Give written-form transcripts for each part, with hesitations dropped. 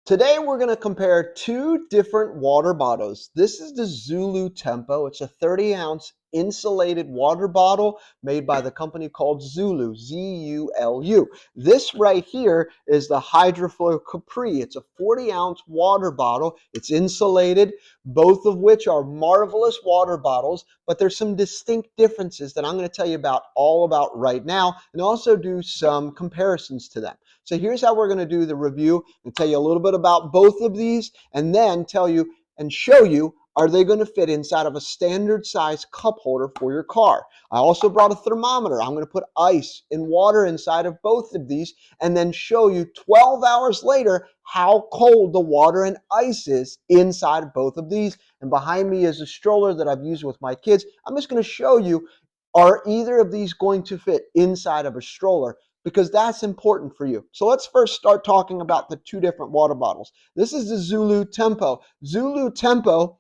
Today we're going to compare two different water bottles. This is the Zulu Tempo. It's a 30-ounce insulated water bottle made by the company called Zulu, Z-U-L-U. This right here is the Hydraflow Capri. It's a 40-ounce water bottle. It's insulated, both of which are marvelous water bottles, but there's some distinct differences that I'm going to tell you all about right now, and also do some comparisons to them. So here's how we're going to do the review and tell you a little bit about both of these, and then tell you and show you, are they going to fit inside of a standard size cup holder for your car? I also brought a thermometer. I'm going to put ice and water inside of both of these and then show you 12 hours later how cold the water and ice is inside of both of these. And behind me is a stroller that I've used with my kids. I'm just going to show you, are either of these going to fit inside of a stroller? Because that's important for you. So let's first start talking about the two different water bottles. This is the Zulu Tempo. Zulu Tempo,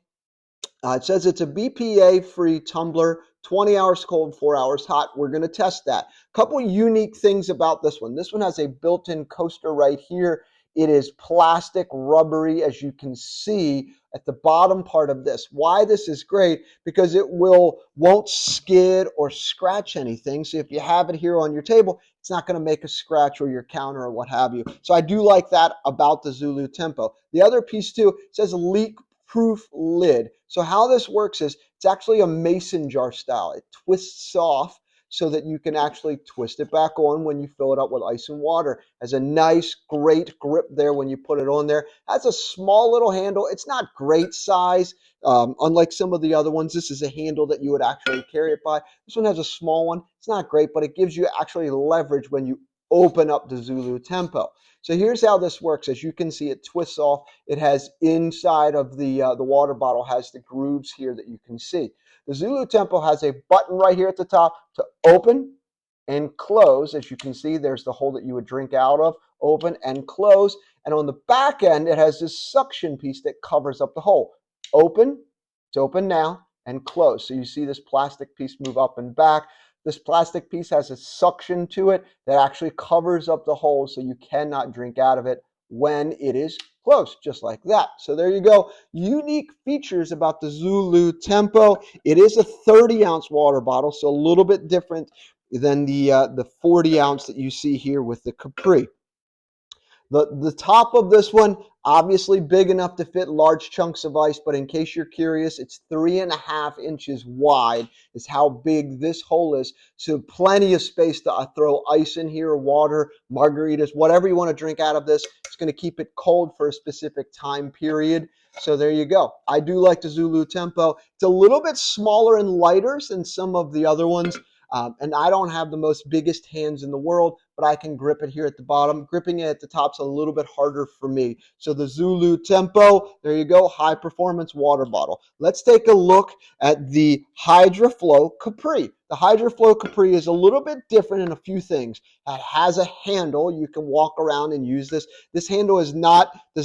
it says it's a BPA-free tumbler, 20 hours cold, 4 hours hot. We're going to test that. A couple unique things about this one. This one has a built-in coaster right here. It is plastic, rubbery, as you can see at the bottom part of this. Why this is great? Because it won't skid or scratch anything. So if you have it here on your table, it's not going to make a scratch or your counter or what have you. So I do like that about the Zulu Tempo. The other piece too, it says leak proof lid. So how this works is it's actually a mason jar style. It twists off so that you can actually twist it back on when you fill it up with ice and water. Has a nice, great grip there when you put it on there. Has a small little handle. It's not great size. Unlike some of the other ones, this is a handle that you would actually carry it by. This one has a small one. It's not great, but it gives you actually leverage when you open up the Zulu Tempo. So here's how this works. As you can see, it twists off. It has inside of the water bottle has the grooves here that you can see. The Zulu Tempo has a button right here at the top to open and close. As you can see, there's the hole that you would drink out of. Open and close. And on the back end, it has this suction piece that covers up the hole. Open, it's open now, and close. So you see this plastic piece move up and back. This plastic piece has a suction to it that actually covers up the hole so you cannot drink out of it when it is closed, just like that. So there you go. Unique features about the Zulu Tempo. It is a 30-ounce water bottle, so a little bit different than the 40-ounce that you see here with the Capri. The top of this one, obviously big enough to fit large chunks of ice, but in case you're curious, it's 3.5 inches wide is how big this hole is. So plenty of space to throw ice in here, water, margaritas, whatever you want to drink out of this. It's going to keep it cold for a specific time period. So there you go. I do like the Zulu Tempo. It's a little bit smaller and lighter than some of the other ones. And I don't have the most biggest hands in the world, but I can grip it here at the bottom. Gripping it at the top's a little bit harder for me. So the Zulu Tempo, there you go, high performance water bottle. Let's take a look at the HHydraflow Capri. The HHydraflow Capri is a little bit different in a few things. It has a handle. You can walk around and use this. This handle does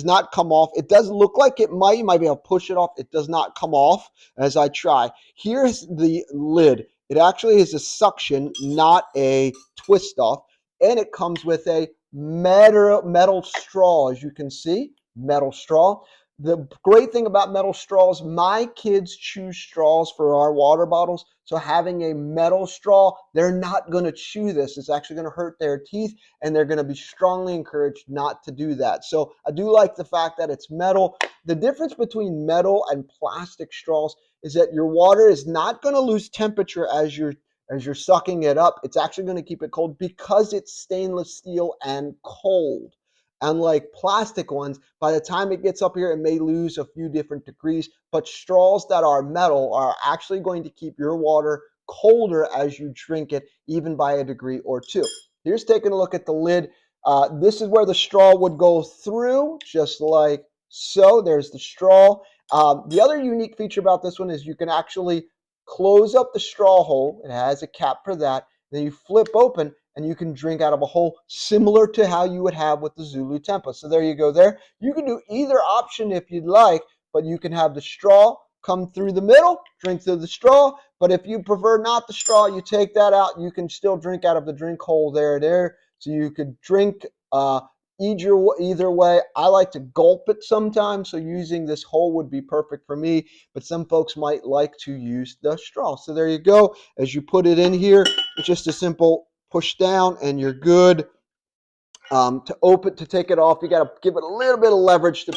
not come off. It does look like it might. You might be able to push it off. It does not come off as I try. Here's the lid. It actually is a suction, not a twist off. And it comes with a metal straw, as you can see, metal straw. The great thing about metal straws, my kids choose straws for our water bottles. So having a metal straw, they're not going to chew this. It's actually going to hurt their teeth, and they're going to be strongly encouraged not to do that. So I do like the fact that it's metal. The difference between metal and plastic straws is that your water is not going to lose temperature as you're sucking it up. It's actually going to keep it cold because it's stainless steel and cold. Unlike plastic ones, by the time it gets up here, it may lose a few different degrees, but straws that are metal are actually going to keep your water colder as you drink it, even by a degree or two. Here's taking a look at the lid. This is where the straw would go through, just like so. There's the straw. The other unique feature about this one is you can actually close up the straw hole. It has a cap for that. Then you flip open and you can drink out of a hole similar to how you would have with the Zulu Tempo. So there you go there. You can do either option if you'd like, but you can have the straw come through the middle, drink through the straw. But if you prefer not the straw, you take that out. You can still drink out of the drink hole there. So you could drink either way. I like to gulp it sometimes, so using this hole would be perfect for me, but some folks might like to use the straw. So there you go. As you put it in here, it's just a simple push down and you're good. To take it off, you got to give it a little bit of leverage to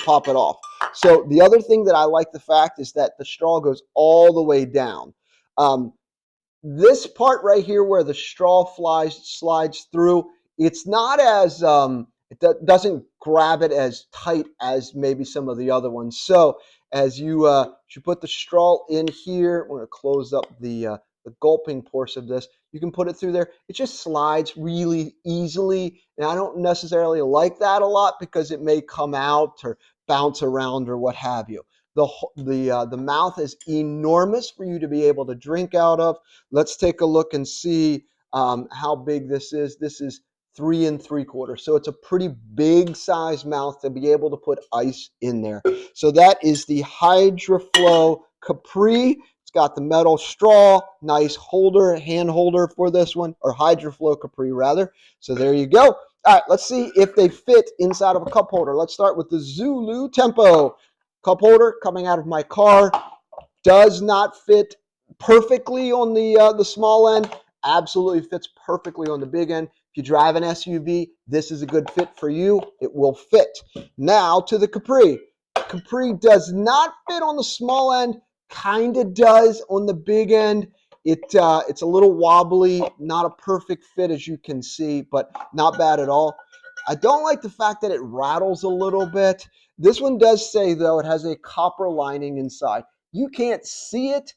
pop it off. So the other thing that I like the fact is that the straw goes all the way down. Um, this part right here where the straw slides through, it's not as doesn't grab it as tight as maybe some of the other ones. So as you put the straw in here, I'm going to close up the gulping portion of this. You can put it through there. It just slides really easily, and I don't necessarily like that a lot because it may come out or bounce around or what have you. The mouth is enormous for you to be able to drink out of. Let's take a look and see how big this is. This is 3 3/4. So it's a pretty big size mouth to be able to put ice in there. So that is the Hydraflow Capri. It's got the metal straw, nice holder, hand holder for this one, or Hydraflow Capri rather. So there you go. All right, let's see if they fit inside of a cup holder. Let's start with the Zulu Tempo cup holder coming out of my car. Does not fit perfectly on the small end. Absolutely fits perfectly on the big end. If you drive an SUV, this is a good fit for you. It will fit. Now to the Capri. Capri does not fit on the small end. Kind of does on the big end. It's a little wobbly, not a perfect fit as you can see, but not bad at all. I don't like the fact that it rattles a little bit. This one does say, though, it has a copper lining inside. You can't see it,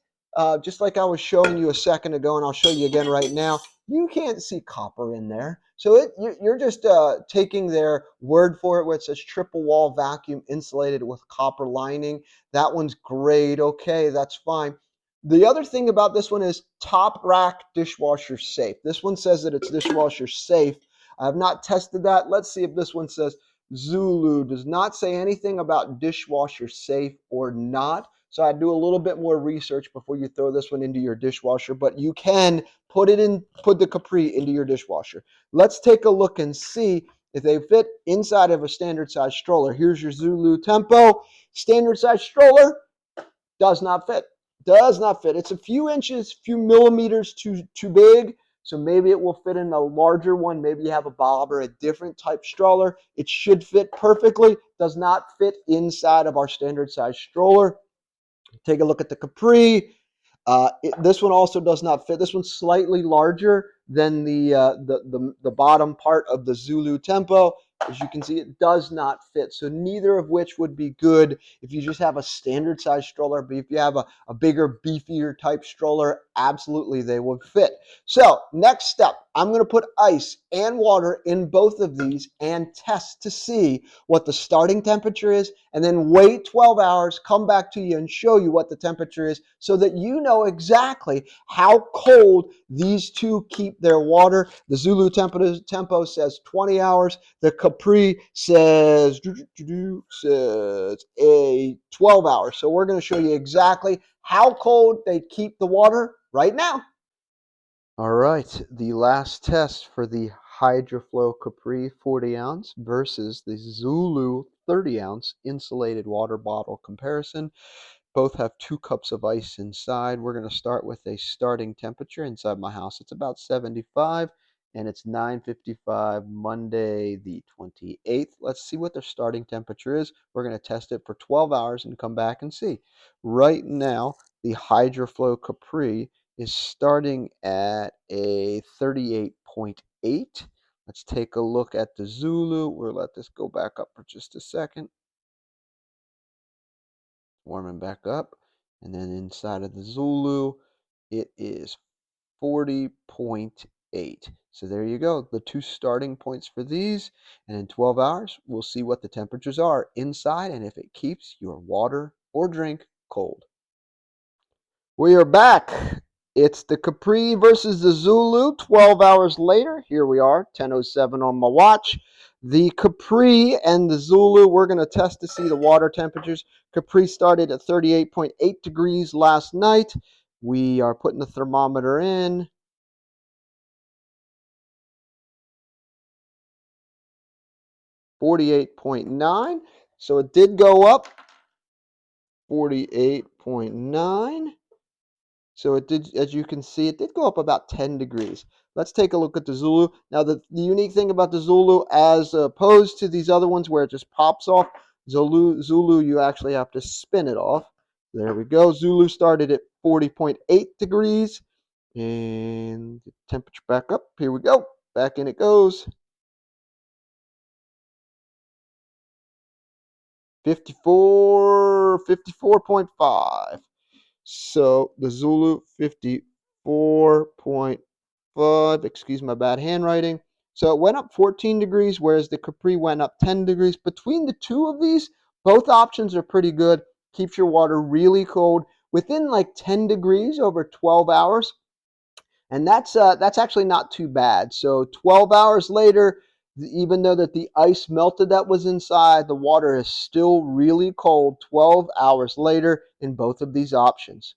just like I was showing you a second ago, and I'll show you again right now. You can't see copper in there. So you're just taking their word for it, where it says triple wall vacuum insulated with copper lining. That one's great. Okay, that's fine. The other thing about this one is top rack dishwasher safe. This one says that it's dishwasher safe. I have not tested that. Let's see if this one says Zulu. Does not say anything about dishwasher safe or not. So I'd do a little bit more research before you throw this one into your dishwasher, but you can put the Capri into your dishwasher. Let's take a look and see if they fit inside of a standard size stroller. Here's your Zulu Tempo. Standard size stroller does not fit. Does not fit. It's a few inches, few millimeters too big. So maybe it will fit in a larger one. Maybe you have a Bob or a different type stroller. It should fit perfectly. Does not fit inside of our standard size stroller. Take a look at the Capri. This one also does not fit. This one's slightly larger than the bottom part of the Zulu Tempo. As you can see, it does not fit. So neither of which would be good if you just have a standard size stroller. But if you have a bigger, beefier type stroller, absolutely they would fit. So next step, I'm going to put ice and water in both of these and test to see what the starting temperature is, and then wait 12 hours, come back to you and show you what the temperature is so that you know exactly how cold these two keep their water. The Zulu Tempo says 20 hours. The Capri says a 12 hours. So we're going to show you exactly how cold they keep the water right now. All right, the last test for the Hydraflow Capri 40 ounce versus the Zulu 30 ounce insulated water bottle comparison. Both have 2 cups of ice inside. We're going to start with a starting temperature inside my house. It's about 75 and it's 9:55 Monday the 28th. Let's see what their starting temperature is. We're going to test it for 12 hours and come back and see. Right now, the Hydraflow Capri is starting at a 38.8. Let's take a look at the Zulu. We'll let this go back up for just a second. Warming back up. And then inside of the Zulu, it is 40.8. So there you go, the 2 starting points for these. And in 12 hours, we'll see what the temperatures are inside and if it keeps your water or drink cold. We are back. It's the Capri versus the Zulu 12 hours later. Here we are, 10:07 on my watch. The Capri and the Zulu, we're going to test to see the water temperatures. Capri started at 38.8 degrees last night. We are putting the thermometer in. 48.9. So it did go up 48.9. So it did, as you can see, it did go up about 10 degrees. Let's take a look at the Zulu. Now, the unique thing about the Zulu, as opposed to these other ones where it just pops off, Zulu, you actually have to spin it off. There we go. Zulu started at 40.8 degrees. And the temperature back up. Here we go. Back in it goes. 54.5. So the Zulu 54.5. Excuse my bad handwriting. So it went up 14 degrees, whereas the Capri went up 10 degrees. Between the two of these, both options are pretty good. Keeps your water really cold within like 10 degrees over 12 hours. And that's actually not too bad. So 12 hours later, even though that the ice melted that was inside, the water is still really cold 12 hours later in both of these options.